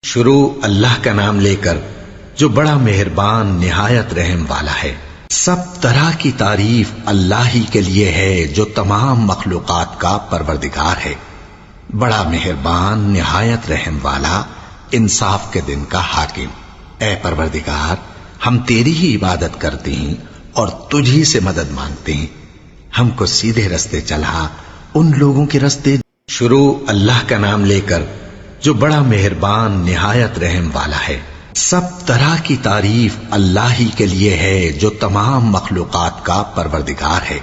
شروع اللہ کا نام لے کر جو بڑا مہربان نہایت رحم والا ہے۔ سب طرح کی تعریف اللہ ہی کے لیے ہے جو تمام مخلوقات کا پروردگار ہے، بڑا مہربان نہایت رحم والا، انصاف کے دن کا حاکم۔ اے پروردگار، ہم تیری ہی عبادت کرتے ہیں اور تجھ ہی سے مدد مانگتے ہیں، ہم کو سیدھے رستے چلا ان لوگوں کے رستے۔ شروع اللہ کا نام لے کر جو بڑا مہربان نہایت رحم والا ہے۔ سب طرح کی تعریف اللہ ہی کے لیے ہے جو تمام مخلوقات کا پروردگار ہے،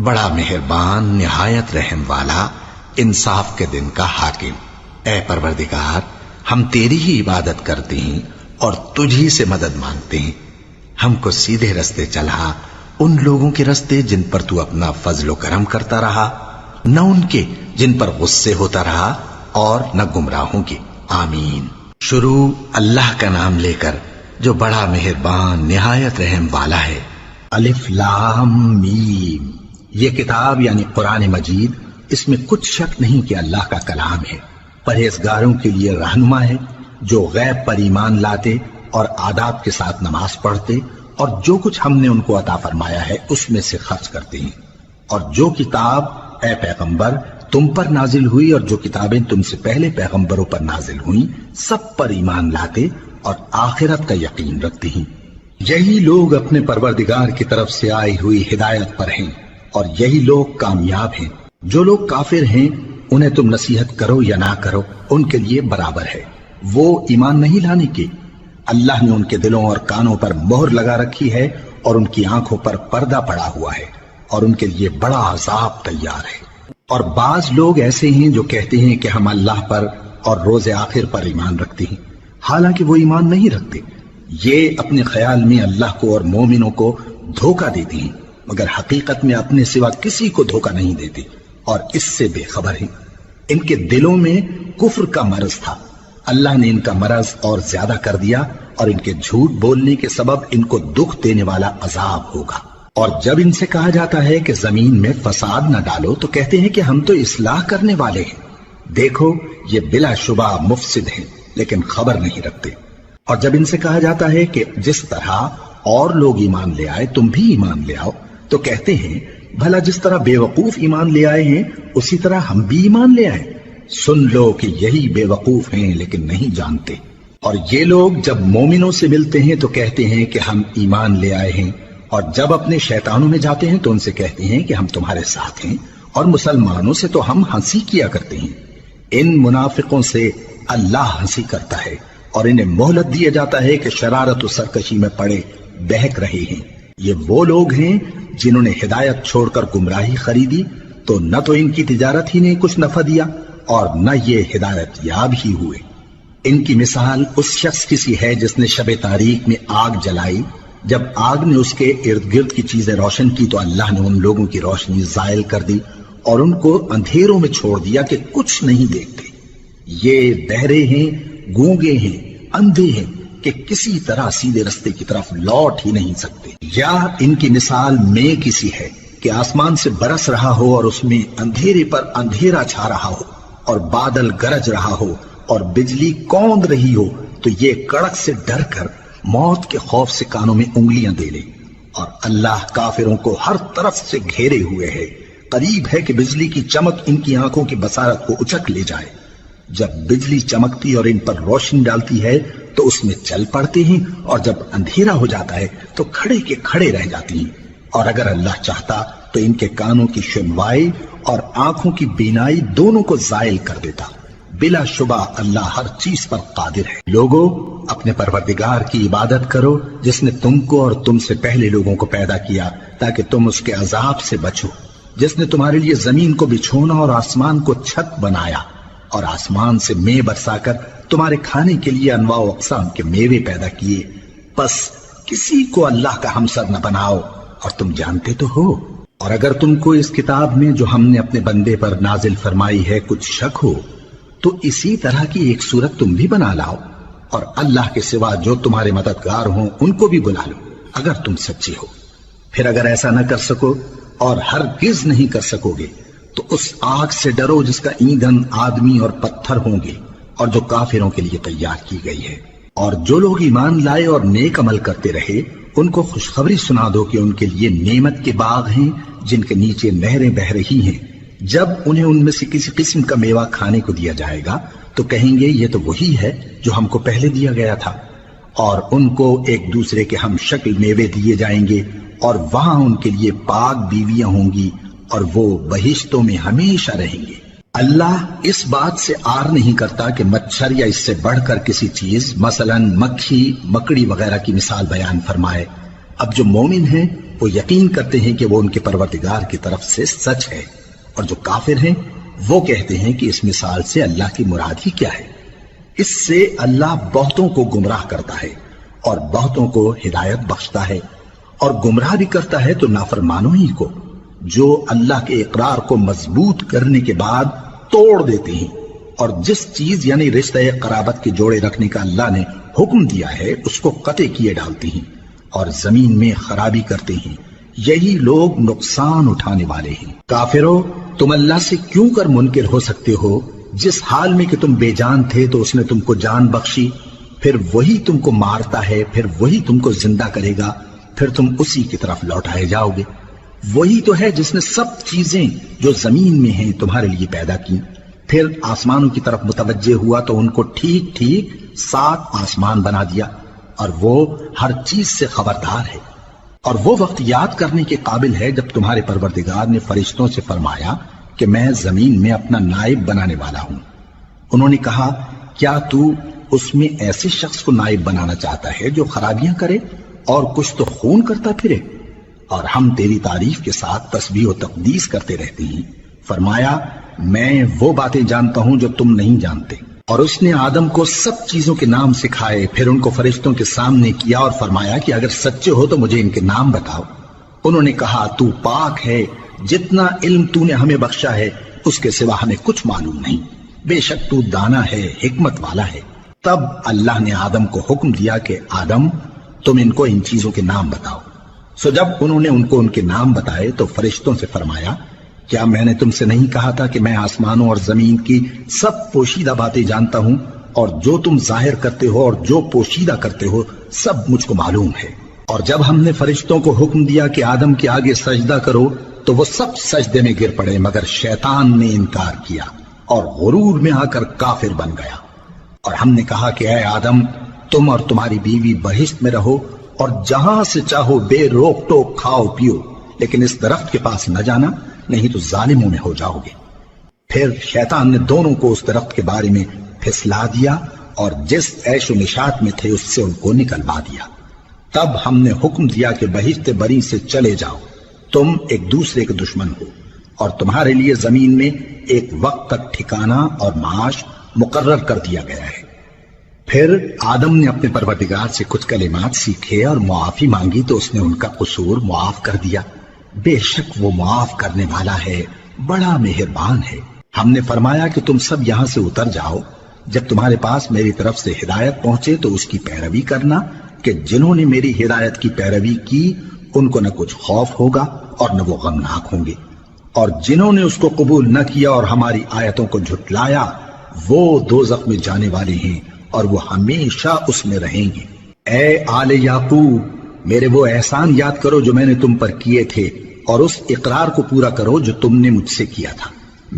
بڑا مہربان نہایت رحم والا، انصاف کے دن کا حاکم۔ اے پروردگار، ہم تیری ہی عبادت کرتے ہیں اور تجھ ہی سے مدد مانگتے ہیں، ہم کو سیدھے رستے چلا ان لوگوں کے رستے جن پر تو اپنا فضل و کرم کرتا رہا، نہ ان کے جن پر غصے ہوتا رہا اور نہ گمراہوں کے۔ آمین۔ شروع اللہ کا نام لے کر جو بڑا مہربان نہایت رحم والا ہے۔ الف لام میم۔ یہ کتاب یعنی قرآن مجید، اس میں کچھ شک نہیں کہ اللہ کا کلام ہے، پرہیزگاروں کے لیے رہنما ہے، جو غیب پر ایمان لاتے اور آداب کے ساتھ نماز پڑھتے اور جو کچھ ہم نے ان کو عطا فرمایا ہے اس میں سے خرچ کرتے ہیں، اور جو کتاب اے پیغمبر تم پر نازل ہوئی اور جو کتابیں تم سے پہلے پیغمبروں پر نازل ہوئیں سب پر ایمان لاتے اور آخرت کا یقین رکھتے ہیں۔ یہی لوگ اپنے پروردگار کی طرف سے آئی ہوئی ہدایت پر ہیں اور یہی لوگ کامیاب ہیں۔ جو لوگ کافر ہیں انہیں تم نصیحت کرو یا نہ کرو ان کے لیے برابر ہے، وہ ایمان نہیں لانے کے۔ اللہ نے ان کے دلوں اور کانوں پر مہر لگا رکھی ہے اور ان کی آنکھوں پر پردہ پڑا ہوا ہے اور ان کے لیے بڑا عذاب تیار ہے۔ اور بعض لوگ ایسے ہیں جو کہتے ہیں کہ ہم اللہ پر اور روز آخر پر ایمان رکھتے ہیں، حالانکہ وہ ایمان نہیں رکھتے۔ یہ اپنے خیال میں اللہ کو اور مومنوں کو دھوکہ دیتے ہیں، مگر حقیقت میں اپنے سوا کسی کو دھوکہ نہیں دیتے اور اس سے بے خبر ہیں۔ ان کے دلوں میں کفر کا مرض تھا، اللہ نے ان کا مرض اور زیادہ کر دیا اور ان کے جھوٹ بولنے کے سبب ان کو دکھ دینے والا عذاب ہوگا۔ اور جب ان سے کہا جاتا ہے کہ زمین میں فساد نہ ڈالو تو کہتے ہیں کہ ہم تو اصلاح کرنے والے ہیں۔ دیکھو یہ بلا شبہ مفسد ہیں لیکن خبر نہیں رکھتے۔ اور جب ان سے کہا جاتا ہے کہ جس طرح اور لوگ ایمان لے آئے تم بھی ایمان لے آؤ تو کہتے ہیں بھلا جس طرح بے وقوف ایمان لے آئے ہیں اسی طرح ہم بھی ایمان لے آئے۔ سن لو کہ یہی بے وقوف ہیں لیکن نہیں جانتے۔ اور یہ لوگ جب مومنوں سے ملتے ہیں تو کہتے ہیں کہ ہم ایمان لے آئے ہیں، اور جب اپنے شیطانوں میں جاتے ہیں تو ان سے کہتے ہیں کہ ہم تمہارے ساتھ ہیں، اور مسلمانوں سے تو ہم ہنسی کیا کرتے ہیں۔ ان منافقوں سے اللہ ہنسی کرتا ہے اور انہیں مہلت دیا جاتا ہے کہ شرارت و سرکشی میں پڑے بہک رہے ہیں۔ یہ وہ لوگ ہیں جنہوں نے ہدایت چھوڑ کر گمراہی خریدی، تو نہ تو ان کی تجارت ہی نے کچھ نفع دیا اور نہ یہ ہدایت یاب ہی ہوئے۔ ان کی مثال اس شخص کی سی ہے جس نے شب تاریک میں آگ جلائی، جب آگ نے اس کے ارد گرد کی چیزیں روشن کی تو اللہ نے ان لوگوں کی روشنی زائل کر دی اور ان کو اندھیروں میں چھوڑ دیا کہ کچھ نہیں دیکھتے۔ یہ بہرے ہیں، گونگے ہیں، اندھے ہیں کہ کسی طرح سیدھے رستے کی طرف لوٹ ہی نہیں سکتے۔ یا ان کی مثال میں کسی ہے کہ آسمان سے برس رہا ہو اور اس میں اندھیرے پر اندھیرا چھا رہا ہو اور بادل گرج رہا ہو اور بجلی کوند رہی ہو تو یہ کڑک سے ڈر کر موت کے خوف سے کانوں میں انگلیاں دے لے۔ اور اللہ کافروں کو ہر طرف سے گھیرے ہوئے ہے، قریب ہے کہ بجلی کی چمک ان کی آنکھوں کی بصارت کو اچک لے جائے۔ جب بجلی چمکتی اور ان پر روشنی ڈالتی ہے تو اس میں چل پڑتے ہیں، اور جب اندھیرا ہو جاتا ہے تو کھڑے کے کھڑے رہ جاتی ہیں۔ اور اگر اللہ چاہتا تو ان کے کانوں کی سنوائی اور آنکھوں کی بینائی دونوں کو زائل کر دیتا۔ بلا شبہ اللہ ہر چیز پر قادر ہے۔ لوگو اپنے پروردگار کی عبادت کرو جس نے تم کو اور تم سے پہلے لوگوں کو پیدا کیا تاکہ تم اس کے عذاب سے بچو، جس نے تمہارے لیے زمین کو بچھونا اور آسمان کو چھت بنایا اور آسمان سے مے برسا کر تمہارے کھانے کے لیے انواع و اقسام کے میوے پیدا کیے۔ پس کسی کو اللہ کا ہمسر نہ بناؤ اور تم جانتے تو ہو۔ اور اگر تم کو اس کتاب میں جو ہم نے اپنے بندے پر نازل فرمائی ہے کچھ شک ہو تو اسی طرح کی ایک صورت تم بھی بنا لاؤ، اور اللہ کے سوا جو تمہارے مددگار ہوں ان کو بھی بلا لو اگر تم سچے ہو۔ پھر اگر ایسا نہ کر سکو اور ہرگز نہیں کر سکو گے تو اس آگ سے ڈرو جس کا ایندھن آدمی اور پتھر ہوں گے، اور جو کافروں کے لیے تیار کی گئی ہے۔ اور جو لوگ ایمان لائے اور نیک عمل کرتے رہے ان کو خوشخبری سنا دو کہ ان کے لیے نعمت کے باغ ہیں جن کے نیچے نہریں بہہ رہی ہیں۔ جب انہیں ان میں سے کسی قسم کا میوہ کھانے کو دیا جائے گا تو کہیں گے یہ تو وہی ہے جو ہم کو پہلے دیا گیا تھا، اور ان کو ایک دوسرے کے ہم شکل میوے دیے جائیں گے، اور وہاں ان کے لیے پاک بیویاں ہوں گی اور وہ بہشتوں میں ہمیشہ رہیں گے۔ اللہ اس بات سے آر نہیں کرتا کہ مچھر یا اس سے بڑھ کر کسی چیز مثلا مکھی مکڑی وغیرہ کی مثال بیان فرمائے۔ اب جو مومن ہیں وہ یقین کرتے ہیں کہ وہ ان کے پروردگار کی طرف سے سچ ہے، اور جو کافر ہیں وہ کہتے ہیں کہ اس مثال سے اللہ کی مراد ہی کیا ہے۔ اس سے اللہ بہتوں کو گمراہ کرتا ہے اور بہتوں کو ہدایت بخشتا ہے، اور گمراہ بھی کرتا ہے تو نافرمانوں ہی کو، جو اللہ کے اقرار کو مضبوط کرنے کے بعد توڑ دیتے ہیں، اور جس چیز یعنی رشتہ قرابت کے جوڑے رکھنے کا اللہ نے حکم دیا ہے اس کو قطع کیے ڈالتے ہیں اور زمین میں خرابی کرتے ہیں۔ یہی لوگ نقصان اٹھانے والے ہیں۔ کافرو، تم اللہ سے کیوں کر منکر ہو سکتے ہو؟ جس حال میں کہ تم بے جان تھے تو اس نے تم کو جان بخشی، پھر وہی تم کو مارتا ہے، پھر وہی تم کو زندہ کرے گا، پھر تم اسی کی طرف لوٹائے جاؤ گے۔ وہی تو ہے جس نے سب چیزیں جو زمین میں ہیں تمہارے لیے پیدا کی، پھر آسمانوں کی طرف متوجہ ہوا تو ان کو ٹھیک ٹھیک 7 آسمان بنا دیا، اور وہ ہر چیز سے خبردار ہے۔ اور وہ وقت یاد کرنے کے قابل ہے جب تمہارے پروردگار نے فرشتوں سے فرمایا کہ میں زمین میں اپنا نائب بنانے والا ہوں۔ انہوں نے کہا کیا تو اس میں ایسے شخص کو نائب بنانا چاہتا ہے جو خرابیاں کرے اور کچھ تو خون کرتا پھرے؟ اور ہم تیری تعریف کے ساتھ تسبیح و تقدیس کرتے رہتے ہیں۔ فرمایا میں وہ باتیں جانتا ہوں جو تم نہیں جانتے۔ اور اس نے آدم کو سب چیزوں کے نام سکھائے، پھر ان کو فرشتوں کے سامنے کیا اور فرمایا کہ اگر سچے ہو تو مجھے ان کے نام بتاؤ۔ انہوں نے کہا تو پاک ہے، جتنا علم تو نے ہمیں بخشا ہے اس کے سوا ہمیں کچھ معلوم نہیں، بے شک تو دانا ہے، حکمت والا ہے۔ تب اللہ نے آدم کو حکم دیا کہ آدم تم ان کو ان چیزوں کے نام بتاؤ۔ سو جب انہوں نے ان کو ان کے نام بتائے تو فرشتوں سے فرمایا کیا میں نے تم سے نہیں کہا تھا کہ میں آسمانوں اور زمین کی سب پوشیدہ باتیں جانتا ہوں، اور جو تم ظاہر کرتے ہو اور جو پوشیدہ کرتے ہو سب مجھ کو معلوم ہے۔ اور جب ہم نے فرشتوں کو حکم دیا کہ آدم کے آگے سجدہ کرو تو وہ سب سجدے میں گر پڑے مگر شیطان نے انکار کیا اور غرور میں آ کر کافر بن گیا۔ اور ہم نے کہا کہ اے آدم تم اور تمہاری بیوی بہشت میں رہو اور جہاں سے چاہو بے روک ٹوک کھاؤ پیو، لیکن اس درخت کے پاس نہ جانا نہیں تو ظالموں میں ہو جاؤ گے۔ پھر شیطان نے دونوں کو اس درخت کے بارے میں پھسلا دیا اور جس عیش و نشاط میں تھے اس سے ان کو نکلوا دیا۔ تب ہم نے حکم دیا کہ بہشت بری سے چلے جاؤ، تم ایک دوسرے کے دشمن ہو، اور تمہارے لیے زمین میں ایک وقت تک ٹھکانہ اور معاش مقرر کر دیا گیا ہے۔ پھر آدم نے اپنے پروردگار سے کچھ کلمات سیکھے اور معافی مانگی تو اس نے ان کا قصور معاف کر دیا۔ بے شک وہ معاف کرنے والا ہے، بڑا مہربان ہے۔ ہم نے فرمایا کہ تم سب یہاں سے اتر جاؤ، جب تمہارے پاس میری طرف سے ہدایت پہنچے تو اس کی پیروی کرنا کہ جنہوں نے میری ہدایت کی پیروی کی ان کو نہ کچھ خوف ہوگا اور نہ وہ غمناک ہوں گے، اور جنہوں نے اس کو قبول نہ کیا اور ہماری آیتوں کو جھٹلایا وہ دوزخ میں جانے والے ہیں اور وہ ہمیشہ اس میں رہیں گے۔ اے آل یعقوب، میرے وہ احسان یاد کرو جو میں نے تم پر کیے تھے، اور اس اقرار کو پورا کرو جو تم نے مجھ سے کیا تھا۔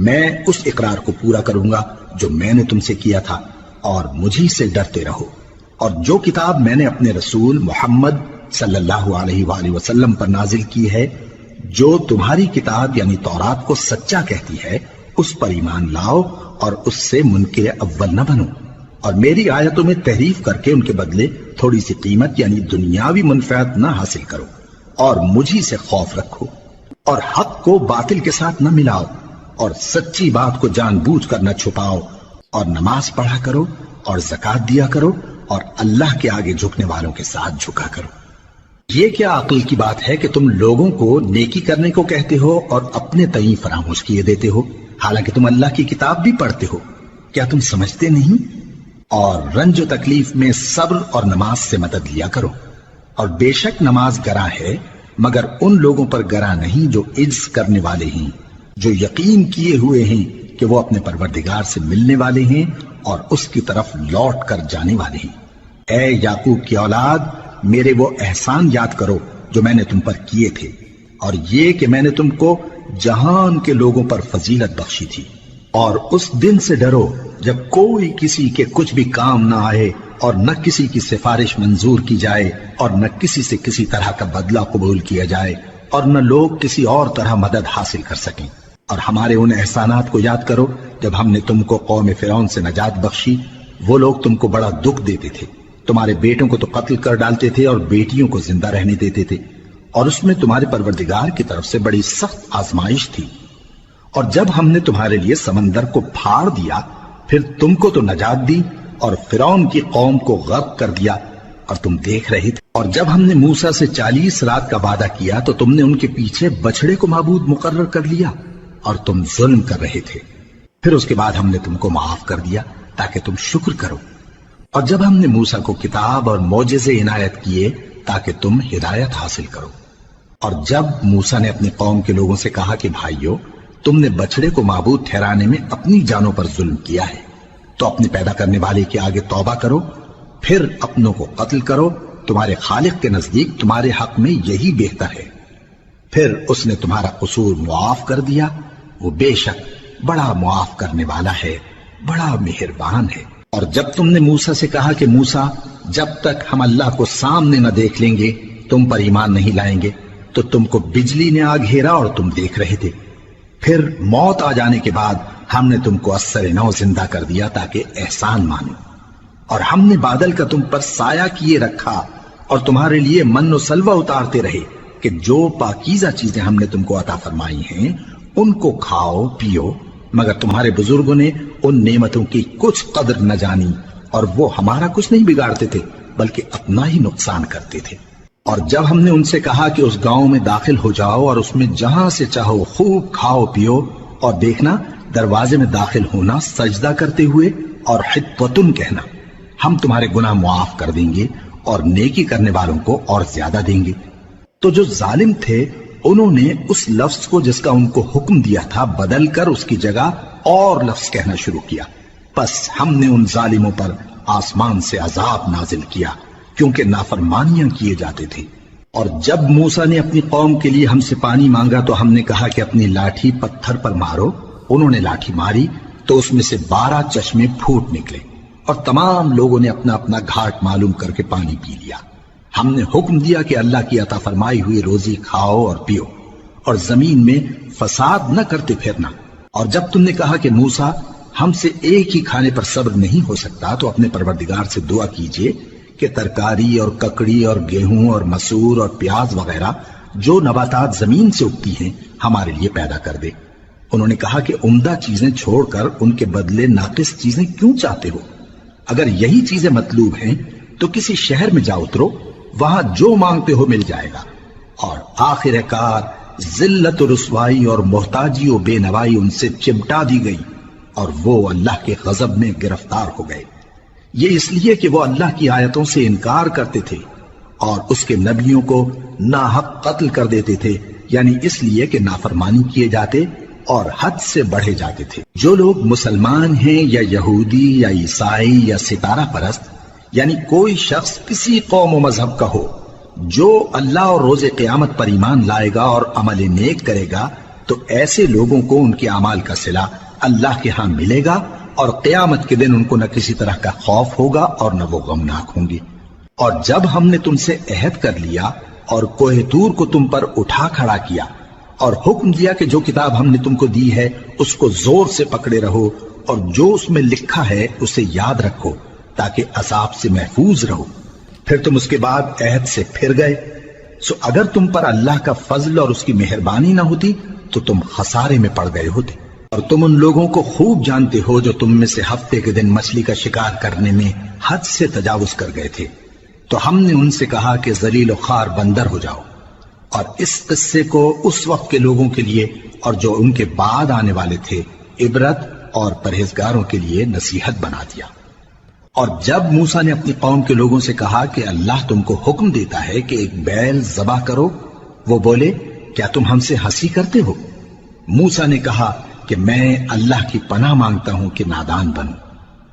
میں اس اقرار کو پورا کروں گا جو میں نے تم سے کیا تھا، اور مجھی سے ڈرتے رہو۔ اور جو کتاب میں نے اپنے رسول محمد صلی اللہ علیہ وآلہ وسلم پر نازل کی ہے، جو تمہاری کتاب یعنی تورات کو سچا کہتی ہے، اس پر ایمان لاؤ اور اس سے منکر اول نہ بنو، اور میری آیتوں میں تحریف کر کے ان کے بدلے تھوڑی سی قیمت یعنی دنیاوی منفعت نہ حاصل کرو، اور مجھی سے خوف رکھو، اور حق کو باطل کے ساتھ نہ ملاؤ، اور سچی بات کو جان بوجھ کر نہ چھپاؤ، اور نماز پڑھا کرو اور زکوٰۃ دیا کرو، اور اللہ کے آگے جھکنے والوں کے ساتھ جھکا کرو۔ یہ کیا عقل کی بات ہے کہ تم لوگوں کو نیکی کرنے کو کہتے ہو اور اپنے تئیں فراموش کیے دیتے ہو، حالانکہ تم اللہ کی کتاب بھی پڑھتے ہو؟ کیا تم سمجھتے نہیں؟ اور رنج و تکلیف میں صبر اور نماز سے مدد لیا کرو، اور بے شک نماز گراں ہے مگر ان لوگوں پر گراں نہیں جو عجز کرنے والے ہیں، جو یقین کیے ہوئے ہیں کہ وہ اپنے پروردگار سے ملنے والے ہیں اور اس کی طرف لوٹ کر جانے والے ہیں۔ اے یعقوب کی اولاد، میرے وہ احسان یاد کرو جو میں نے تم پر کیے تھے، اور یہ کہ میں نے تم کو جہان کے لوگوں پر فضیلت بخشی تھی۔ اور اس دن سے ڈرو جب کوئی کسی کے کچھ بھی کام نہ آئے، اور نہ کسی کی سفارش منظور کی جائے، اور نہ کسی سے کسی طرح کا بدلہ قبول کیا جائے، اور نہ لوگ کسی اور طرح مدد حاصل کر سکیں۔ اور ہمارے ان احسانات کو یاد کرو جب ہم نے تم کو قوم فرعون سے نجات بخشی۔ وہ لوگ تم کو بڑا دکھ دیتے تھے، تمہارے بیٹوں کو تو قتل کر ڈالتے تھے اور بیٹیوں کو زندہ رہنے دیتے تھے، اور اس میں تمہارے پروردگار کی طرف سے بڑی سخت آزمائش تھی۔ اور جب ہم نے تمہارے لیے سمندر کو پھاڑ دیا، پھر تم کو تو نجات دی اور فرعون کی قوم کو غرق کر دیا، اور تم دیکھ رہے تھے۔ اور جب ہم نے موسیٰ سے 40 رات کا وعدہ کیا تو تم نے ان کے پیچھے بچڑے کو معبود مقرر کر لیا، اور تم ظلم کر رہے تھے۔ پھر اس کے بعد ہم نے تم کو معاف کر دیا تاکہ تم شکر کرو۔ اور جب ہم نے موسیٰ کو کتاب اور معجزے عنایت کیے تاکہ تم ہدایت حاصل کرو۔ اور جب موسیٰ نے اپنی قوم کے لوگوں سے کہا کہ بھائیو، تم نے بچڑے کو معبود ٹھہرانے میں اپنی جانوں پر ظلم کیا ہے، تو اپنے پیدا کرنے والے کے آگے توبہ کرو، پھر اپنوں کو قتل کرو، تمہارے خالق کے نزدیک تمہارے حق میں یہی بہتر ہے۔ پھر اس نے تمہارا قصور معاف کر دیا، وہ بے شک بڑا معاف کرنے والا ہے، بڑا مہربان ہے۔ اور جب تم نے موسیٰ سے کہا کہ موسیٰ، جب تک ہم اللہ کو سامنے نہ دیکھ لیں گے تم پر ایمان نہیں لائیں گے، تو تم کو بجلی نے آ گھیرا اور تم دیکھ رہے تھے۔ پھر موت آ جانے کے بعد ہم نے تم کو اثر نو زندہ کر دیا تاکہ احسان مانو۔ اور ہم نے بادل کا تم پر سایہ کیے رکھا اور تمہارے لیے من و سلوہ اتارتے رہے کہ جو پاکیزہ چیزیں ہم نے تم کو عطا فرمائی ہیں ان کو کھاؤ پیو، مگر تمہارے بزرگوں نے ان نعمتوں کی کچھ قدر نہ جانی، اور وہ ہمارا کچھ نہیں بگاڑتے تھے بلکہ اپنا ہی نقصان کرتے تھے۔ اور جب ہم نے ان سے کہا کہ اس گاؤں میں داخل ہو جاؤ اور اس میں جہاں سے چاہو خوب کھاؤ پیو، اور دیکھنا دروازے میں داخل ہونا سجدہ کرتے ہوئے اور حطوتن کہنا، ہم تمہارے گناہ معاف کر دیں گے اور نیکی کرنے والوں کو اور زیادہ دیں گے۔ تو جو ظالم تھے انہوں نے اس لفظ کو جس کا ان کو حکم دیا تھا بدل کر اس کی جگہ اور لفظ کہنا شروع کیا، پس ہم نے ان ظالموں پر آسمان سے عذاب نازل کیا کیونکہ نافرمانیاں کیے جاتے تھے۔ اور جب موسیٰ نے اپنی قوم کے لیے ہم سے پانی مانگا تو ہم نے کہا کہ اپنی لاٹھی پتھر پر مارو۔ انہوں نے لاٹھی ماری تو اس میں سے 12 چشمے پھوٹ نکلے، اور تمام لوگوں نے اپنا اپنا گھاٹ معلوم کر کے پانی پی لیا۔ ہم نے حکم دیا کہ اللہ کی عطا فرمائی ہوئی روزی کھاؤ اور پیو، اور زمین میں فساد نہ کرتے پھرنا۔ اور جب تم نے کہا کہ موسیٰ، ہم سے ایک ہی کھانے پر صبر نہیں ہو سکتا، تو اپنے پروردگار سے دعا کیجئے کہ ترکاری اور ککڑی اور گیہوں اور مسور اور پیاز وغیرہ جو نباتات زمین سے اگتی ہیں ہمارے لیے پیدا کر دے۔ انہوں نے کہا کہ عمدہ چیزیں چھوڑ کر ان کے بدلے ناقص چیزیں کیوں چاہتے ہو؟ اگر یہی چیزیں مطلوب ہیں تو کسی شہر میں جا اترو، وہاں جو مانگتے ہو مل جائے گا۔ اور آخر کار ذلت و رسوائی اور محتاجی و بے نوائی ان سے چمٹا دی گئی، اور وہ اللہ کے غضب میں گرفتار ہو گئے۔ یہ اس لیے کہ وہ اللہ کی آیتوں سے انکار کرتے تھے اور اس کے نبیوں کو ناحق قتل کر دیتے تھے، یعنی اس لیے کہ نافرمانی کیے جاتے اور حد سے بڑھے جاتے تھے۔ جو لوگ مسلمان ہیں یا یہودی یا عیسائی یا ستارہ پرست، یعنی کوئی شخص کسی قوم و مذہب کا ہو، جو اللہ اور روز قیامت پر ایمان لائے گا اور عمل نیک کرے گا، تو ایسے لوگوں کو ان کے اعمال کا صلہ اللہ کے ہاں ملے گا، اور قیامت کے دن ان کو نہ کسی طرح کا خوف ہوگا اور نہ وہ غمناک ہوں گے۔ اور جب ہم نے تم سے عہد کر لیا اور کوہ طور کو تم پر اٹھا کھڑا کیا اور حکم دیا کہ جو کتاب ہم نے تم کو دی ہے اس کو زور سے پکڑے رہو، اور جو اس میں لکھا ہے اسے یاد رکھو تاکہ عذاب سے محفوظ رہو، پھر تم اس کے بعد عہد سے پھر گئے، سو اگر تم پر اللہ کا فضل اور اس کی مہربانی نہ ہوتی تو تم خسارے میں پڑ گئے ہوتے۔ اور تم ان لوگوں کو خوب جانتے ہو جو تم میں سے ہفتے کے دن مچھلی کا شکار کرنے میں حد سے تجاوز کر گئے تھے، تو ہم نے ان سے کہا کہ ذلیل و خوار بندر ہو جاؤ، اور اس قصے کو اس وقت کے لوگوں کے لیے اور جو ان کے بعد آنے والے تھے عبرت اور پرہیزگاروں کے لیے نصیحت بنا دیا۔ اور جب موسیٰ نے اپنی قوم کے لوگوں سے کہا کہ اللہ تم کو حکم دیتا ہے کہ ایک بیل ذبح کرو، وہ بولے کیا تم ہم سے ہنسی کرتے ہو؟ موسیٰ نے کہا کہ میں اللہ کی پناہ مانگتا ہوں کہ نادان بنوں۔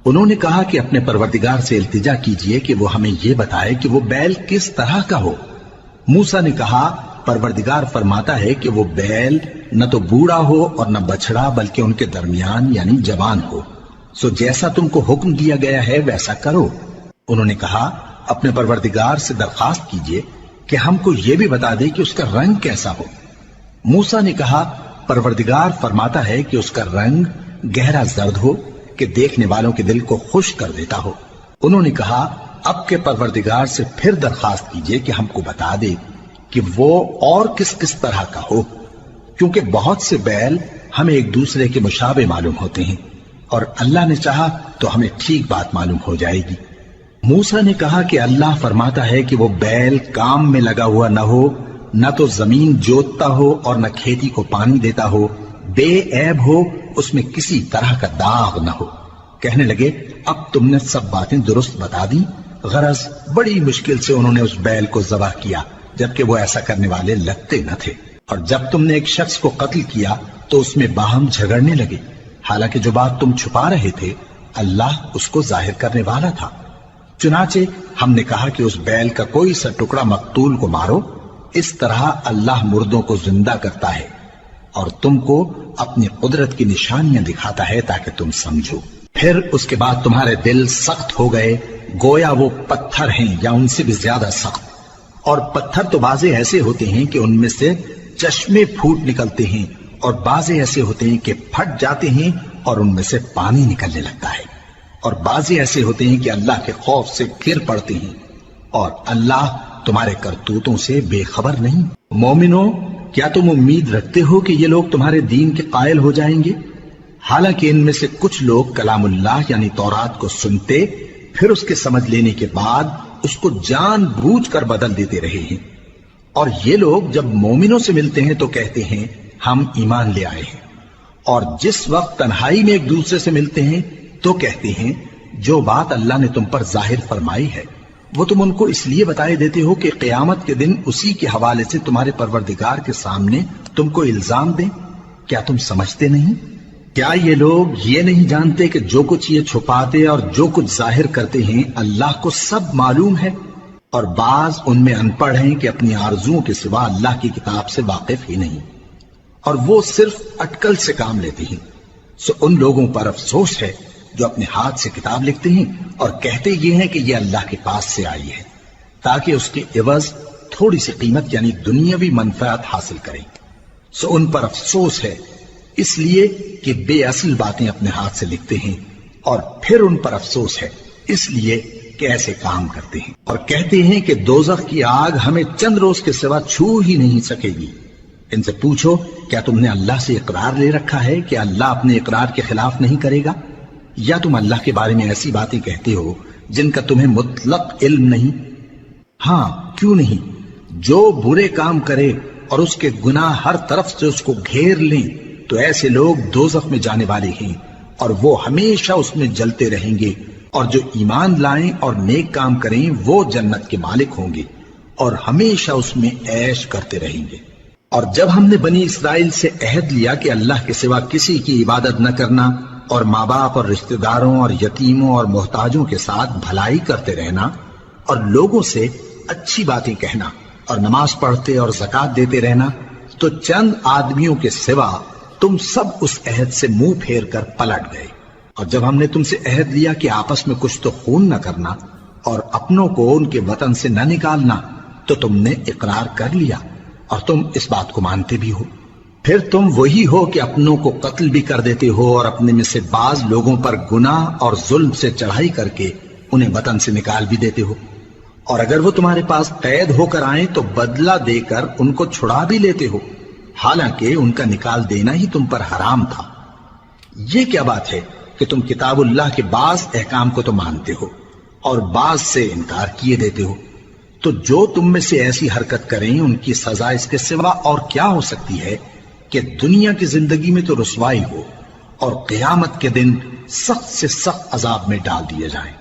انہوں نے کہا کہ اپنے پروردگار سے التجا کیجئے کہ وہ ہمیں یہ بتائے کہ وہ بیل کس طرح کا ہو۔ موسیٰ نے کہا پروردگار فرماتا ہے کہ وہ بیل نہ تو بوڑھا ہو اور نہ بچڑا بلکہ ان کے درمیان یعنی جوان ہو، سو جیسا تم کو حکم دیا گیا ہے ویسا کرو۔ انہوں نے کہا اپنے پروردگار سے درخواست کیجئے کہ ہم کو یہ بھی بتا دے کہ اس کا رنگ کیسا ہو۔ موسیٰ نے کہا پروردگار فرماتا ہے کہ اس کا رنگ گہرا زرد ہو کہ دیکھنے والوں کے دل کو خوش کر دیتا ہو۔ انہوں نے کہا اب کے پروردگار سے پھر درخواست کیجئے کہ ہم کو بتا دے کہ وہ اور کس کس طرح کا ہو، کیونکہ بہت سے بیل ہمیں ایک دوسرے کے مشابہ معلوم ہوتے ہیں، اور اللہ نے چاہا تو ہمیں ٹھیک بات معلوم ہو جائے گی۔ موسیٰ نے کہا کہ اللہ فرماتا ہے کہ وہ بیل کام میں لگا ہوا نہ ہو، نہ تو زمین جوتتا ہو اور نہ کھیتی کو پانی دیتا ہو، بے عیب ہو، اس میں کسی طرح کا داغ نہ ہو۔ کہنے لگے اب تم نے سب باتیں درست بتا دی۔ غرض بڑی مشکل سے انہوں نے اس بیل کو ذبح کیا، جبکہ وہ ایسا کرنے والے لگتے نہ تھے۔ اور جب تم نے ایک شخص کو قتل کیا تو اس میں باہم جھگڑنے لگے، حالانکہ جو بات تم چھپا رہے تھے اللہ اس کو ظاہر کرنے والا تھا۔ چنانچہ ہم نے کہا کہ اس بیل کا کوئی سا ٹکڑا مقتول کو مارو، اس طرح اللہ مردوں کو زندہ کرتا ہے اور تم کو اپنی قدرت کی نشانیاں دکھاتا ہے تاکہ تم سمجھو۔ پھر اس کے بعد تمہارے دل سخت ہو گئے، گویا وہ پتھر ہیں یا ان سے بھی زیادہ سخت۔ اور پتھر تو بعضے ایسے ہوتے ہیں کہ ان میں سے چشمے پھوٹ نکلتے ہیں، اور بعضے ایسے ہوتے ہیں کہ پھٹ جاتے ہیں اور ان میں سے پانی نکلنے لگتا ہے، اور بعضے ایسے ہوتے ہیں کہ اللہ کے خوف سے گر پڑتے ہیں، اور اللہ تمہارے کرتوتوں سے بے خبر نہیں۔ مومنو، کیا تم امید رکھتے ہو کہ یہ لوگ تمہارے دین کے قائل ہو جائیں گے؟ حالانکہ ان میں سے کچھ لوگ کلام اللہ یعنی تورات کو سنتے پھر اس کے سمجھ لینے کے بعد اس کو جان بوجھ کر بدل دیتے رہے ہیں، اور یہ لوگ جب مومنوں سے ملتے ہیں تو کہتے ہیں ہم ایمان لے آئے ہیں، اور جس وقت تنہائی میں ایک دوسرے سے ملتے ہیں تو کہتے ہیں جو بات اللہ نے تم پر ظاہر فرمائی ہے وہ تم ان کو اس لیے بتائے دیتے ہو کہ قیامت کے دن اسی کے حوالے سے تمہارے پروردگار کے سامنے تم کو الزام دیں۔ کیا تم سمجھتے نہیں؟ کیا یہ لوگ یہ نہیں جانتے کہ جو کچھ یہ چھپاتے اور جو کچھ ظاہر کرتے ہیں اللہ کو سب معلوم ہے؟ اور بعض ان میں ان پڑھ ہیں کہ اپنی آرزوؤں کے سوا اللہ کی کتاب سے واقف ہی نہیں، اور وہ صرف اٹکل سے کام لیتے ہیں۔ سو ان لوگوں پر افسوس ہے جو اپنے ہاتھ سے کتاب لکھتے ہیں اور کہتے یہ ہیں کہ یہ اللہ کے پاس سے آئی ہے، تاکہ اس کے عوض تھوڑی سی قیمت یعنی دنیاوی منفعت حاصل کریں۔ سو ان پر افسوس ہے اس لیے کہ بے اصل باتیں اپنے ہاتھ سے لکھتے ہیں، اور پھر ان پر افسوس ہے اس لیے کہ ایسے کام کرتے ہیں، اور کہتے ہیں کہ دوزخ کی آگ ہمیں چند روز کے سوا چھو ہی نہیں سکے گی۔ ان سے پوچھو کیا تم نے اللہ سے اقرار لے رکھا ہے کہ اللہ اپنے اقرار کے خلاف نہیں کرے گا؟ یا تم اللہ کے بارے میں ایسی باتیں کہتے ہو جن کا تمہیں مطلق علم نہیں؟ ہاں کیوں نہیں، جو برے کام کرے اور اس کے گناہ ہر طرف سے اس کو گھیر لیں تو ایسے لوگ دوزخ میں جانے والے ہیں، اور وہ ہمیشہ اس میں جلتے رہیں گے، اور جو ایمان لائیں اور نیک کام کریں وہ جنت کے مالک ہوں گے اور ہمیشہ اس میں عیش کرتے رہیں گے۔ اور جب ہم نے بنی اسرائیل سے عہد لیا کہ اللہ کے سوا کسی کی عبادت نہ کرنا، اور ماں باپ اور رشتہ داروں اور یتیموں اور محتاجوں کے ساتھ بھلائی کرتے رہنا، اور لوگوں سے اچھی باتیں کہنا، اور نماز پڑھتے اور زکوٰۃ دیتے رہنا، تو چند آدمیوں کے سوا تم سب اس عہد سے منہ پھیر کر پلٹ گئے۔ اور جب ہم نے تم سے عہد لیا کہ آپس میں کچھ تو خون نہ کرنا اور اپنوں کو ان کے وطن سے نہ نکالنا، تو تم نے اقرار کر لیا اور تم اس بات کو مانتے بھی ہو۔ پھر تم وہی ہو کہ اپنوں کو قتل بھی کر دیتے ہو اور اپنے میں سے بعض لوگوں پر گناہ اور ظلم سے چڑھائی کر کے انہیں وطن سے نکال بھی دیتے ہو، اور اگر وہ تمہارے پاس قید ہو کر آئیں تو بدلہ دے کر ان کو چھڑا بھی لیتے ہو، حالانکہ ان کا نکال دینا ہی تم پر حرام تھا۔ یہ کیا بات ہے کہ تم کتاب اللہ کے بعض احکام کو تو مانتے ہو اور بعض سے انکار کیے دیتے ہو؟ تو جو تم میں سے ایسی حرکت کریں ان کی سزا اس کے سوا اور کیا ہو سکتی ہے کہ دنیا کی زندگی میں تو رسوائی ہو اور قیامت کے دن سخت سے سخت عذاب میں ڈال دیے جائیں۔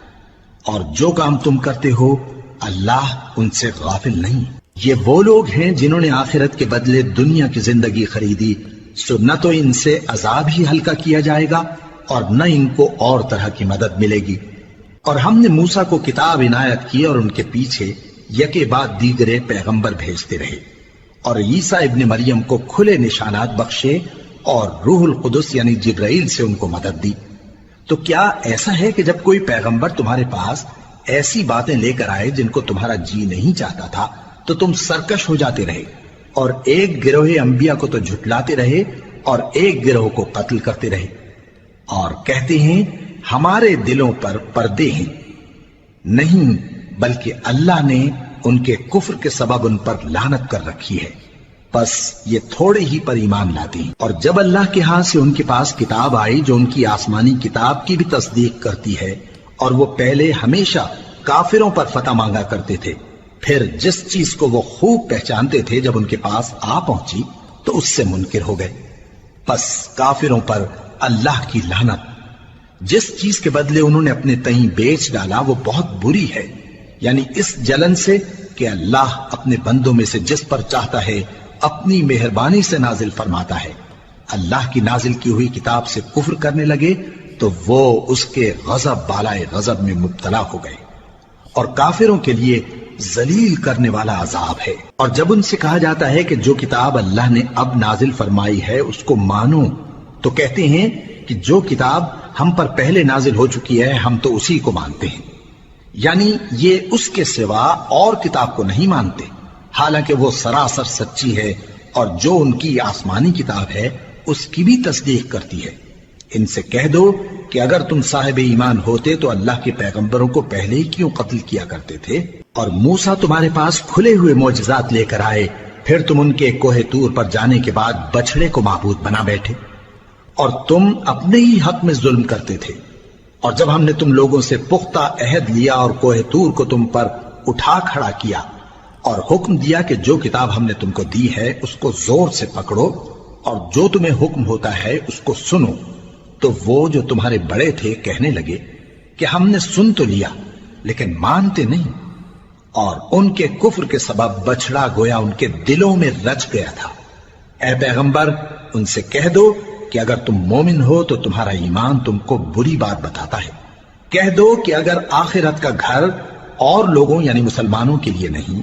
اور جو کام تم کرتے ہو اللہ ان سے غافل نہیں۔ یہ وہ لوگ ہیں جنہوں نے آخرت کے بدلے دنیا کی زندگی خریدی سو نہ تو ان سے عذاب ہی ہلکا کیا جائے گا اور نہ ان کو اور طرح کی مدد ملے گی۔ اور ہم نے موسیٰ کو کتاب عنایت کی اور ان کے پیچھے یکے بعد دیگرے پیغمبر بھیجتے رہے، اور عیسیٰ ابن مریم کو کھلے نشانات بخشے اور روح القدس یعنی جبرائیل سے ان کو مدد دی۔ تو کیا ایسا ہے کہ جب کوئی پیغمبر تمہارے پاس ایسی باتیں لے کر آئے جن کو تمہارا جی نہیں چاہتا تھا تو تم سرکش ہو جاتے رہے، اور ایک گروہ انبیاء کو تو جھٹلاتے رہے اور ایک گروہ کو قتل کرتے رہے، اور کہتے ہیں ہمارے دلوں پر پردے ہیں؟ نہیں، بلکہ اللہ نے ان کے کفر کے سبب ان پر لعنت کر رکھی ہے، بس یہ تھوڑے ہی پر ایمان لاتے ہیں۔ اور جب اللہ کے ہاں سے ان کے پاس کتاب آئی جو ان کی آسمانی کتاب کی بھی تصدیق کرتی ہے، اور وہ پہلے ہمیشہ کافروں پر فتح مانگا کرتے تھے، پھر جس چیز کو وہ خوب پہچانتے تھے جب ان کے پاس آ پہنچی تو اس سے منکر ہو گئے، بس کافروں پر اللہ کی لعنت۔ جس چیز کے بدلے انہوں نے اپنے تئیں بیچ ڈالا وہ بہت بری ہے، یعنی اس جلن سے کہ اللہ اپنے بندوں میں سے جس پر چاہتا ہے اپنی مہربانی سے نازل فرماتا ہے۔ اللہ کی نازل کی ہوئی کتاب سے کفر کرنے لگے تو وہ اس کے غضب بالائے غضب میں مبتلا ہو گئے، اور کافروں کے لیے ذلیل کرنے والا عذاب ہے۔ اور جب ان سے کہا جاتا ہے کہ جو کتاب اللہ نے اب نازل فرمائی ہے اس کو مانو، تو کہتے ہیں کہ جو کتاب ہم پر پہلے نازل ہو چکی ہے ہم تو اسی کو مانتے ہیں، یعنی یہ اس کے سوا اور کتاب کو نہیں مانتے، حالانکہ وہ سراسر سچی ہے، اور جو ان کی آسمانی کتاب ہے اس کی بھی تصدیق کرتی ہے۔ ان سے کہہ دو کہ اگر تم صاحب ایمان ہوتے تو اللہ کے پیغمبروں کو پہلے ہی کیوں قتل کیا کرتے تھے؟ اور موسیٰ تمہارے پاس کھلے ہوئے معجزات لے کر آئے، پھر تم ان کے کوہ طور پر جانے کے بعد بچڑے کو معبود بنا بیٹھے، اور تم اپنے ہی حق میں ظلم کرتے تھے۔ اور جب ہم نے تم لوگوں سے پختہ عہد لیا اور کوہ طور کو تم پر اٹھا کھڑا کیا اور حکم دیا کہ جو کتاب ہم نے تم کو دی ہے اس کو زور سے پکڑو اور جو تمہیں حکم ہوتا ہے اس کو سنو، تو وہ جو تمہارے بڑے تھے کہنے لگے کہ ہم نے سن تو لیا لیکن مانتے نہیں، اور ان کے کفر کے سبب بچڑا گویا ان کے دلوں میں رچ گیا تھا۔ اے پیغمبر ان سے کہہ دو کہ اگر تم مومن ہو تو تمہارا ایمان تم کو بری بات بتاتا ہے۔ کہہ دو کہ اگر آخرت کا گھر اور لوگوں یعنی مسلمانوں کے لیے نہیں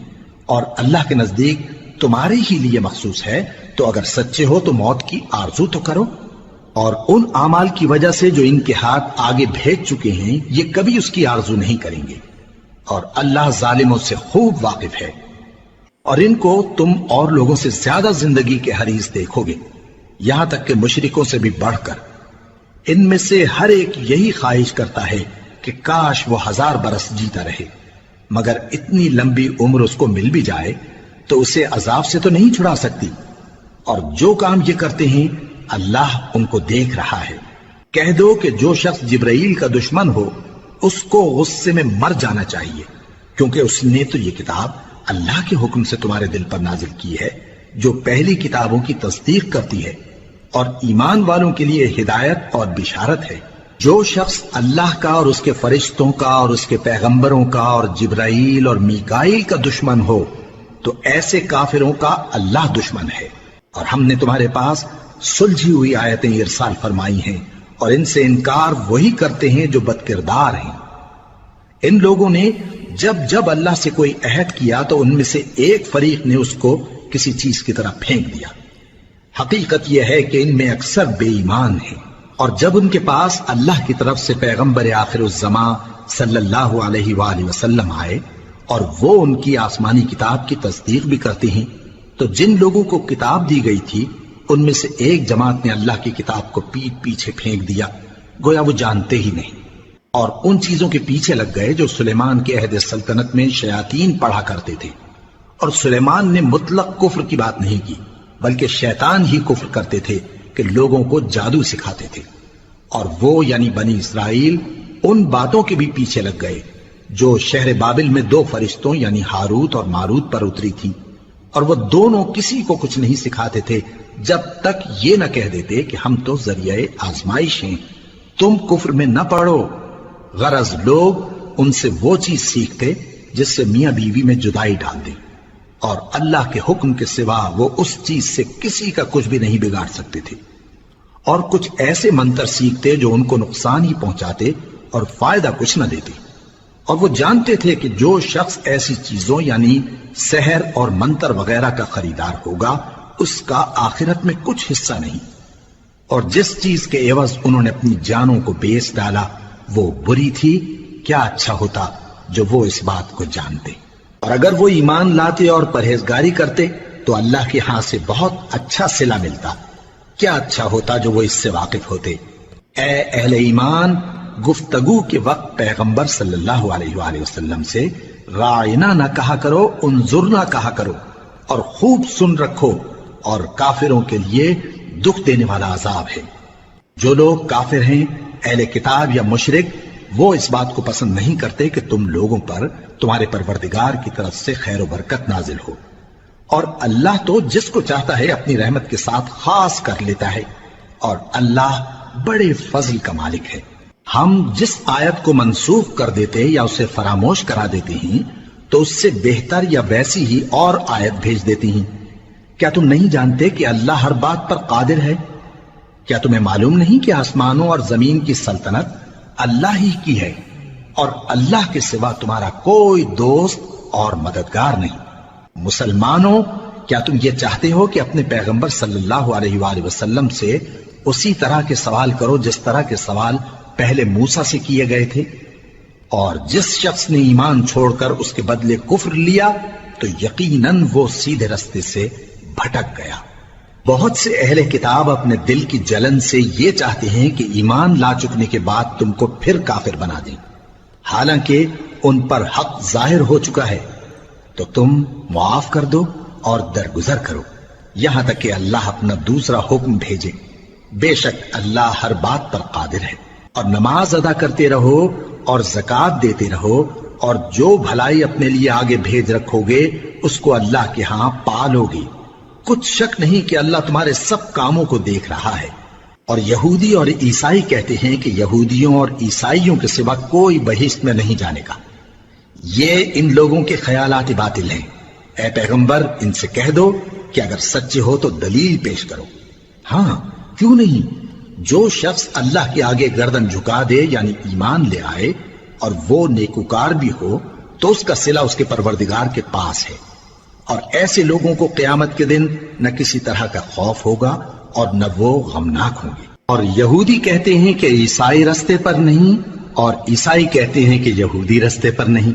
اور اللہ کے نزدیک تمہارے ہی لیے مخصوص ہے تو اگر سچے ہو تو موت کی آرزو تو کرو، اور ان اعمال کی وجہ سے جو ان کے ہاتھ آگے بھیج چکے ہیں یہ کبھی اس کی آرزو نہیں کریں گے، اور اللہ ظالموں سے خوب واقف ہے۔ اور ان کو تم اور لوگوں سے زیادہ زندگی کے حریص دیکھو گے، یہاں تک کہ مشرکوں سے بھی بڑھ کر۔ ان میں سے ہر ایک یہی خواہش کرتا ہے کہ کاش وہ 1000 برس جیتا رہے، مگر اتنی لمبی عمر اس کو مل بھی جائے تو اسے عذاب سے تو نہیں چھڑا سکتی، اور جو کام یہ کرتے ہیں اللہ ان کو دیکھ رہا ہے۔ کہہ دو کہ جو شخص جبرائیل کا دشمن ہو اس کو غصے میں مر جانا چاہیے، کیونکہ اس نے تو یہ کتاب اللہ کے حکم سے تمہارے دل پر نازل کی ہے جو پہلی کتابوں کی تصدیق کرتی ہے، اور ایمان والوں کے لیے ہدایت اور بشارت ہے۔ جو شخص اللہ کا اور اس کے فرشتوں کا اور اس کے پیغمبروں کا اور جبرائیل اور میکائیل کا دشمن ہو تو ایسے کافروں کا اللہ دشمن ہے۔ اور ہم نے تمہارے پاس سلجھی ہوئی آیتیں ارسال فرمائی ہیں، اور ان سے انکار وہی کرتے ہیں جو بد کردار ہیں۔ ان لوگوں نے جب جب اللہ سے کوئی عہد کیا تو ان میں سے ایک فریق نے اس کو کسی چیز کی طرح پھینک دیا۔ حقیقت یہ ہے کہ ان میں اکثر بے ایمان ہیں، اور جب ان کے پاس اللہ کی طرف سے پیغمبر آخر الزماں صلی اللہ علیہ وآلہ وسلم آئے اور وہ ان کی آسمانی کتاب کی تصدیق بھی کرتے ہیں، تو جن لوگوں کو کتاب دی گئی تھی ان میں سے ایک جماعت نے اللہ کی کتاب کو پیٹ پیچھے پھینک دیا، گویا وہ جانتے ہی نہیں، اور ان چیزوں کے پیچھے لگ گئے جو سلیمان کے عہد سلطنت میں شیاطین پڑھا کرتے تھے۔ اور سلیمان نے مطلق کفر کی بات نہیں کی، بلکہ شیطان ہی کفر کرتے تھے کہ لوگوں کو جادو سکھاتے تھے، اور وہ یعنی بنی اسرائیل ان باتوں کے بھی پیچھے لگ گئے جو شہر بابل میں 2 فرشتوں یعنی ہاروت اور ماروت پر اتری تھی، اور وہ دونوں کسی کو کچھ نہیں سکھاتے تھے جب تک یہ نہ کہہ دیتے کہ ہم تو ذریعہ آزمائش ہیں، تم کفر میں نہ پڑو۔ غرض لوگ ان سے وہ چیز سیکھتے جس سے میاں بیوی میں جدائی ڈال دیں، اور اللہ کے حکم کے سوا وہ اس چیز سے کسی کا کچھ بھی نہیں بگاڑ سکتے تھے، اور کچھ ایسے منتر سیکھتے جو ان کو نقصان ہی پہنچاتے اور فائدہ کچھ نہ دیتے، اور وہ جانتے تھے کہ جو شخص ایسی چیزوں یعنی سحر اور منتر وغیرہ کا خریدار ہوگا اس کا آخرت میں کچھ حصہ نہیں، اور جس چیز کے عوض انہوں نے اپنی جانوں کو بیچ ڈالا وہ بری تھی۔ کیا اچھا ہوتا جو وہ اس بات کو جانتے، اور اگر وہ ایمان لاتے اور پرہیزگاری کرتے تو اللہ کے ہاں سے بہت اچھا صلہ ملتا۔ کیا اچھا ہوتا جو وہ اس سے واقف ہوتے۔ اے اہل ایمان، گفتگو کے وقت پیغمبر صلی اللہ علیہ وآلہ وسلم سے راعنا نہ کہا کرو، انظرنا کہا کرو، اور خوب سن رکھو، اور کافروں کے لیے دکھ دینے والا عذاب ہے۔ جو لوگ کافر ہیں، اہل کتاب یا مشرک، وہ اس بات کو پسند نہیں کرتے کہ تم لوگوں پر تمہارے پروردگار کی طرف سے خیر و برکت نازل ہو، اور اللہ تو جس کو چاہتا ہے اپنی رحمت کے ساتھ خاص کر لیتا ہے، اور اللہ بڑے فضل کا مالک ہے۔ ہم جس آیت کو منسوخ کر دیتے یا اسے فراموش کرا دیتے ہیں تو اس سے بہتر یا ویسی ہی اور آیت بھیج دیتی ہیں۔ کیا تم نہیں جانتے کہ اللہ ہر بات پر قادر ہے؟ کیا تمہیں معلوم نہیں کہ آسمانوں اور زمین کی سلطنت اللہ ہی کی ہے، اور اللہ کے سوا تمہارا کوئی دوست اور مددگار نہیں؟ مسلمانوں، کیا تم یہ چاہتے ہو کہ اپنے پیغمبر صلی اللہ علیہ وآلہ وسلم سے اسی طرح کے سوال کرو جس طرح کے سوال پہلے موسیٰ سے کیے گئے تھے؟ اور جس شخص نے ایمان چھوڑ کر اس کے بدلے کفر لیا تو یقیناً وہ سیدھے رستے سے بھٹک گیا۔ بہت سے اہل کتاب اپنے دل کی جلن سے یہ چاہتے ہیں کہ ایمان لا چکنے کے بعد تم کو پھر کافر بنا دیں، حالانکہ ان پر حق ظاہر ہو چکا ہے۔ تو تم معاف کر دو اور درگزر کرو یہاں تک کہ اللہ اپنا دوسرا حکم بھیجے۔ بے شک اللہ ہر بات پر قادر ہے۔ اور نماز ادا کرتے رہو اور زکوٰۃ دیتے رہو، اور جو بھلائی اپنے لیے آگے بھیج رکھو گے اس کو اللہ کے ہاں پالو گے۔ کچھ شک نہیں کہ اللہ تمہارے سب کاموں کو دیکھ رہا ہے۔ اور یہودی اور عیسائی کہتے ہیں کہ یہودیوں اور عیسائیوں کے سوا کوئی بہشت میں نہیں جانے کا۔ یہ ان لوگوں کے خیالات باطل ہیں۔ اے پیغمبر، ان سے کہہ دو کہ اگر سچے ہو تو دلیل پیش کرو۔ ہاں، کیوں نہیں؟ جو شخص اللہ کے آگے گردن جھکا دے یعنی ایمان لے آئے اور وہ نیکوکار بھی ہو تو اس کا صلہ اس کے پروردگار کے پاس ہے، اور ایسے لوگوں کو قیامت کے دن نہ کسی طرح کا خوف ہوگا اور نہ وہ غمناک ہوں گے۔ اور یہودی کہتے ہیں کہ عیسائی رستے پر نہیں، اور عیسائی کہتے ہیں کہ یہودی رستے پر نہیں،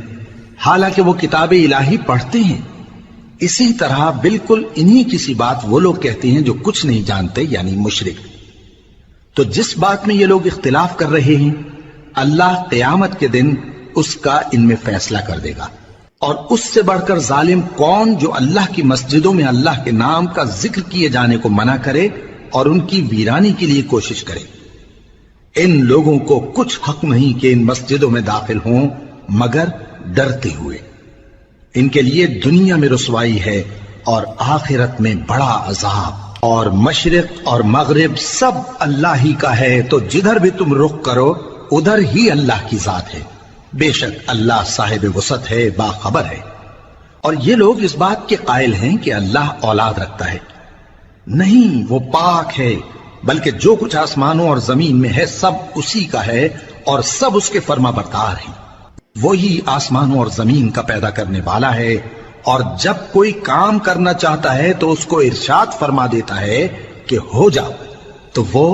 حالانکہ وہ کتاب الہی پڑھتے ہیں۔ اسی طرح بالکل انہی کسی بات وہ لوگ کہتے ہیں جو کچھ نہیں جانتے یعنی مشرک۔ تو جس بات میں یہ لوگ اختلاف کر رہے ہیں اللہ قیامت کے دن اس کا ان میں فیصلہ کر دے گا۔ اور اس سے بڑھ کر ظالم کون جو اللہ کی مسجدوں میں اللہ کے نام کا ذکر کیے جانے کو منع کرے اور ان کی ویرانی کے لیے کوشش کرے۔ ان لوگوں کو کچھ حق نہیں کہ ان مسجدوں میں داخل ہوں مگر ڈرتے ہوئے۔ ان کے لیے دنیا میں رسوائی ہے اور آخرت میں بڑا عذاب۔ اور مشرق اور مغرب سب اللہ ہی کا ہے، تو جدھر بھی تم رخ کرو ادھر ہی اللہ کی ذات ہے۔ بے شک اللہ صاحب وسعت ہے، باخبر ہے۔ اور یہ لوگ اس بات کے قائل ہیں کہ اللہ اولاد رکھتا ہے۔ نہیں، وہ پاک ہے، بلکہ جو کچھ آسمانوں اور زمین میں ہے سب اسی کا ہے اور سب اس کے فرما بردار ہیں۔ وہی آسمانوں اور زمین کا پیدا کرنے والا ہے، اور جب کوئی کام کرنا چاہتا ہے تو اس کو ارشاد فرما دیتا ہے کہ ہو جاؤ، تو وہ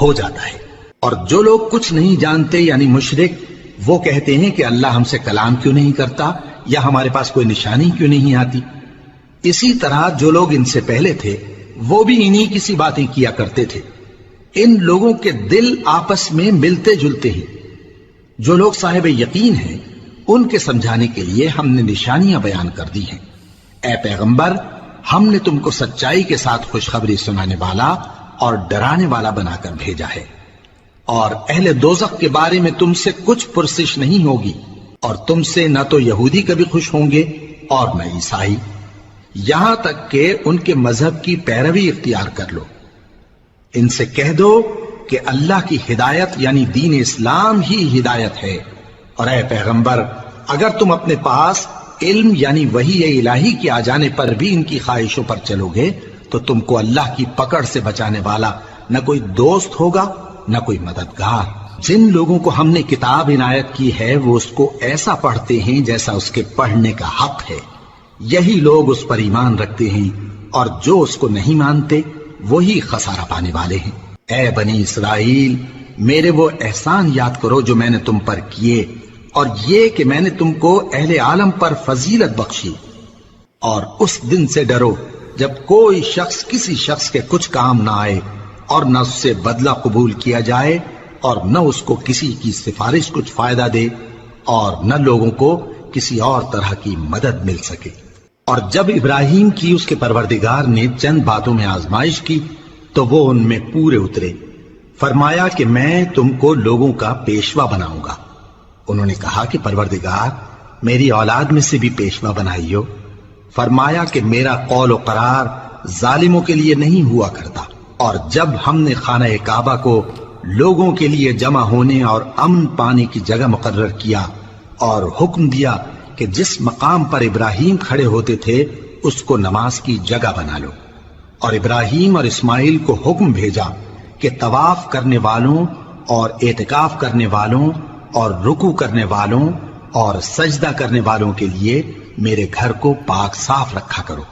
ہو جاتا ہے۔ اور جو لوگ کچھ نہیں جانتے یعنی مشرک، وہ کہتے ہیں کہ اللہ ہم سے کلام کیوں نہیں کرتا، یا ہمارے پاس کوئی نشانی کیوں نہیں آتی۔ اسی طرح جو لوگ ان سے پہلے تھے وہ بھی انہی کسی باتیں کیا کرتے تھے۔ ان لوگوں کے دل آپس میں ملتے جلتے ہیں۔ جو لوگ صاحب یقین ہیں ان کے سمجھانے کے لیے ہم نے نشانیاں بیان کر دی ہیں۔ اے پیغمبر، ہم نے تم کو سچائی کے ساتھ خوشخبری سنانے والا اور ڈرانے والا بنا کر بھیجا ہے۔ اور اہل دوزخ کے بارے میں تم سے کچھ پرسش نہیں ہوگی، اور تم سے نہ تو یہودی کبھی خوش ہوں گے اور نہ عیسائی، یہاں تک کہ ان کے مذہب کی پیروی اختیار کر لو۔ ان سے کہہ دو کہ اللہ کی ہدایت یعنی دین اسلام ہی ہدایت ہے، اور اے پیغمبر، اگر تم اپنے پاس علم یعنی وحی الہی کے آ جانے پر بھی ان کی خواہشوں پر چلو گے تو تم کو اللہ کی پکڑ سے بچانے والا نہ کوئی دوست ہوگا نہ کوئی مددگار۔ جن لوگوں کو ہم نے کتاب عنایت کی ہے وہ اس کو ایسا پڑھتے ہیں جیسا اس کے پڑھنے کا حق ہے، یہی لوگ اس پر ایمان رکھتے ہیں، اور جو اس کو نہیں مانتے وہی خسارہ پانے والے ہیں۔ اے بنی اسرائیل، میرے وہ احسان یاد کرو جو میں نے تم پر کیے، اور یہ کہ میں نے تم کو اہل عالم پر فضیلت بخشی، اور اس دن سے ڈرو جب کوئی شخص کسی شخص کے کچھ کام نہ آئے اور نہ اس سے بدلہ قبول کیا جائے اور نہ اس کو کسی کی سفارش کچھ فائدہ دے اور نہ لوگوں کو کسی اور طرح کی مدد مل سکے۔ اور جب ابراہیم کی اس کے پروردگار نے چند باتوں میں آزمائش کی تو وہ ان میں پورے اترے۔ فرمایا کہ میں تم کو لوگوں کا پیشوا بناؤں گا۔ انہوں نے کہا کہ پروردگار میری اولاد میں سے بھی پیشوا بنائیو۔ فرمایا کہ میرا قول و قرار ظالموں کے لیے نہیں ہوا کرتا۔ اور جب ہم نے خانہ کعبہ کو لوگوں کے لیے جمع ہونے اور امن پانے کی جگہ مقرر کیا اور حکم دیا کہ جس مقام پر ابراہیم کھڑے ہوتے تھے اس کو نماز کی جگہ بنا لو، اور ابراہیم اور اسماعیل کو حکم بھیجا کہ طواف کرنے والوں اور اعتکاف کرنے والوں اور رکوع کرنے والوں اور سجدہ کرنے والوں کے لیے میرے گھر کو پاک صاف رکھا کرو۔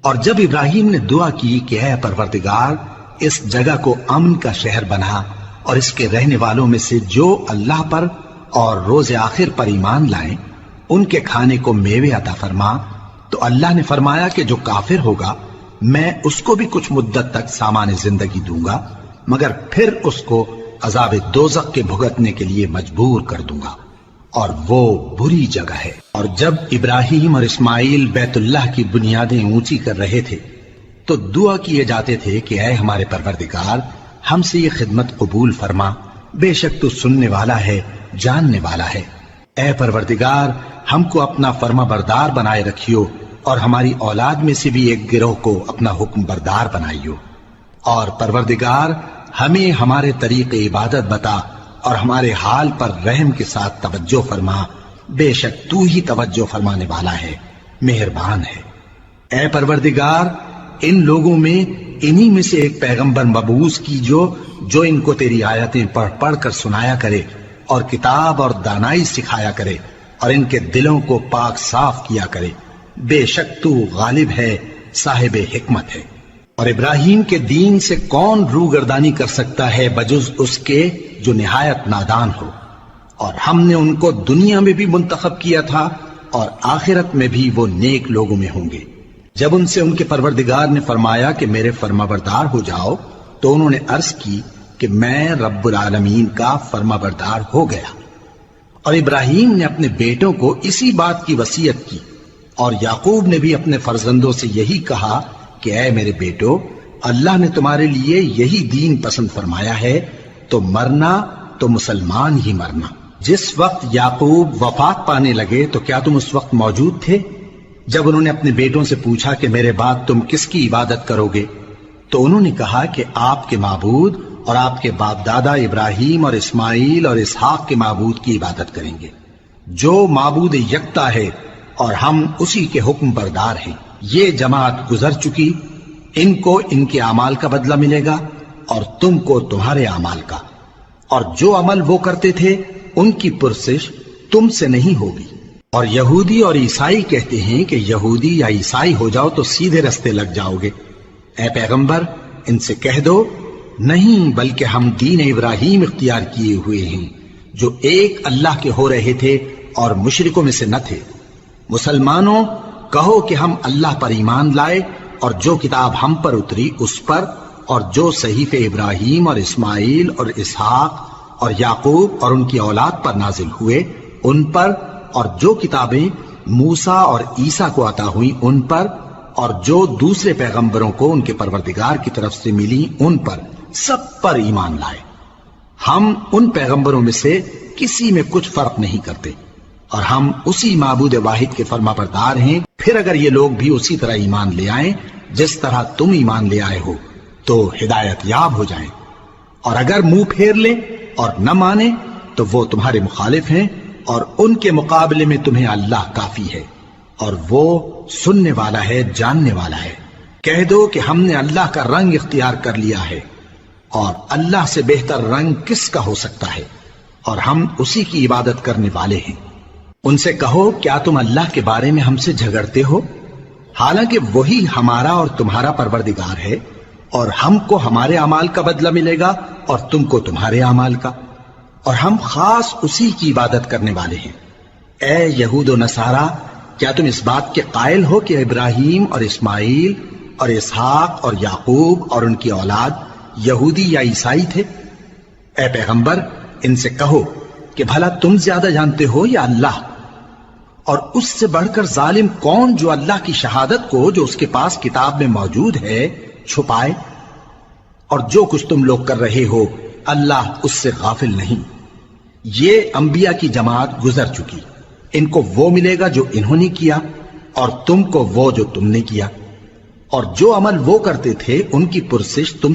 اور جب ابراہیم نے دعا کی کہ اے پروردگار اس جگہ کو امن کا شہر بنا اور اس کے رہنے والوں میں سے جو اللہ پر اور روز آخر پر ایمان لائیں ان کے کھانے کو میوے عطا فرما، تو اللہ نے فرمایا کہ جو کافر ہوگا میں اس کو بھی کچھ مدت تک سامان زندگی دوں گا، مگر پھر اس کو عذاب دوزخ کے بھگتنے کے لیے مجبور کر دوں گا، اور وہ بری جگہ ہے۔ اور جب ابراہیم اور اسماعیل بیت اللہ کی بنیادیں اونچی کر رہے تھے تو دعا کیے جاتے تھے کہ اے ہمارے پروردگار ہم سے یہ خدمت قبول فرما، بے شک تو سننے والا ہے، جاننے والا ہے۔ اے پروردگار ہم کو اپنا فرما بردار بنائے رکھیو، اور ہماری اولاد میں سے بھی ایک گروہ کو اپنا حکم بردار بنائیو، اور پروردگار ہمیں ہمارے طریق عبادت بتا اور ہمارے حال پر رحم کے ساتھ توجہ فرما، بے شک تو ہی توجہ فرمانے والا ہے، مہربان ہے۔ اے پروردگار ان لوگوں میں انہی میں سے ایک پیغمبر مبعوث کی جو ان کو تیری آیتیں پڑھ پڑھ کر سنایا کرے اور کتاب اور دانائی سکھایا کرے اور ان کے دلوں کو پاک صاف کیا کرے، بے شک تو غالب ہے، صاحب حکمت ہے۔ اور ابراہیم کے دین سے کون روگردانی کر سکتا ہے بجز اس کے جو نہایت نادان ہو، اور ہم نے ان کو دنیا میں بھی منتخب کیا تھا اور آخرت میں بھی وہ نیک لوگوں میں ہوں گے۔ جب ان سے ان کے پروردگار نے فرمایا کہ میرے فرما بردار ہو جاؤ تو انہوں نے عرض کی کہ میں رب العالمین کا فرما بردار ہو گیا۔ اور ابراہیم نے اپنے بیٹوں کو اسی بات کی وصیت کی، اور یعقوب نے بھی اپنے فرزندوں سے یہی کہا کہ اے میرے بیٹو، اللہ نے تمہارے لیے یہی دین پسند فرمایا ہے، تو مرنا تو مسلمان ہی مرنا۔ جس وقت یعقوب وفات پانے لگے تو کیا تم اس وقت موجود تھے جب انہوں نے اپنے بیٹوں سے پوچھا کہ میرے بعد تم کس کی عبادت کرو گے؟ تو انہوں نے کہا کہ آپ کے معبود اور آپ کے باپ دادا ابراہیم اور اسماعیل اور اسحاق کے معبود کی عبادت کریں گے، جو معبود یکتا ہے اور ہم اسی کے حکم بردار ہیں۔ یہ جماعت گزر چکی، ان کو ان کے اعمال کا بدلہ ملے گا اور تم کو تمہارے اعمال کا، اور جو عمل وہ کرتے تھے ان کی پرسش تم سے نہیں ہوگی۔ اور یہودی اور عیسائی کہتے ہیں کہ یہودی یا عیسائی ہو جاؤ تو سیدھے رستے لگ جاؤ گے۔ اے پیغمبر ان سے کہہ دو نہیں، بلکہ ہم دین ابراہیم اختیار کیے ہوئے ہیں جو ایک اللہ کے ہو رہے تھے اور مشرکوں میں سے نہ تھے۔ مسلمانوں کہو کہ ہم اللہ پر ایمان لائے اور جو کتاب ہم پر اتری اس پر، اور جو صحیفے ابراہیم اور اسماعیل اور اسحاق اور یعقوب اور ان کی اولاد پر نازل ہوئے ان پر، اور جو کتابیں موسیٰ اور عیسیٰ کو عطا ہوئیں ان پر، اور جو دوسرے پیغمبروں کو ان کے پروردگار کی طرف سے ملی ان پر، سب پر ایمان لائے۔ ہم ان پیغمبروں میں سے کسی میں کچھ فرق نہیں کرتے، اور ہم اسی معبود واحد کے فرما بردار ہیں۔ پھر اگر یہ لوگ بھی اسی طرح ایمان لے آئیں جس طرح تم ایمان لے آئے ہو تو ہدایت یاب ہو جائیں، اور اگر منہ پھیر لیں اور نہ مانے تو وہ تمہارے مخالف ہیں، اور ان کے مقابلے میں تمہیں اللہ کافی ہے۔ اور وہ سننے والا ہے، جاننے والا ہے۔ کہہ دو کہ ہم نے اللہ کا رنگ اختیار کر لیا ہے، اور اللہ سے بہتر رنگ کس کا ہو سکتا ہے، اور ہم اسی کی عبادت کرنے والے ہیں۔ ان سے کہو کیا تم اللہ کے بارے میں ہم سے جھگڑتے ہو، حالانکہ وہی ہمارا اور تمہارا پروردگار ہے، اور ہم کو ہمارے اعمال کا بدلہ ملے گا اور تم کو تمہارے اعمال کا، اور ہم خاص اسی کی عبادت کرنے والے ہیں۔ اے یہود و نصارا، کیا تم اس بات کے قائل ہو کہ ابراہیم اور اسماعیل اور اسحاق اور یعقوب اور ان کی اولاد یہودی یا عیسائی تھے؟ اے پیغمبر، ان سے کہو کہ بھلا تم زیادہ جانتے ہو یا اللہ؟ اور اس سے بڑھ کر ظالم کون جو اللہ کی شہادت کو جو اس کے پاس کتاب میں موجود ہے چھپائے؟ اور جو کچھ تم لوگ کر رہے ہو اللہ اس سے غافل نہیں۔ یہ انبیاء کی جماعت گزر چکی، ان کو وہ ملے گا جو انہوں نے کیا، اور تم کو وہ جو تم نے کیا، اور جو عمل وہ کرتے تھے ان کی پرسش تم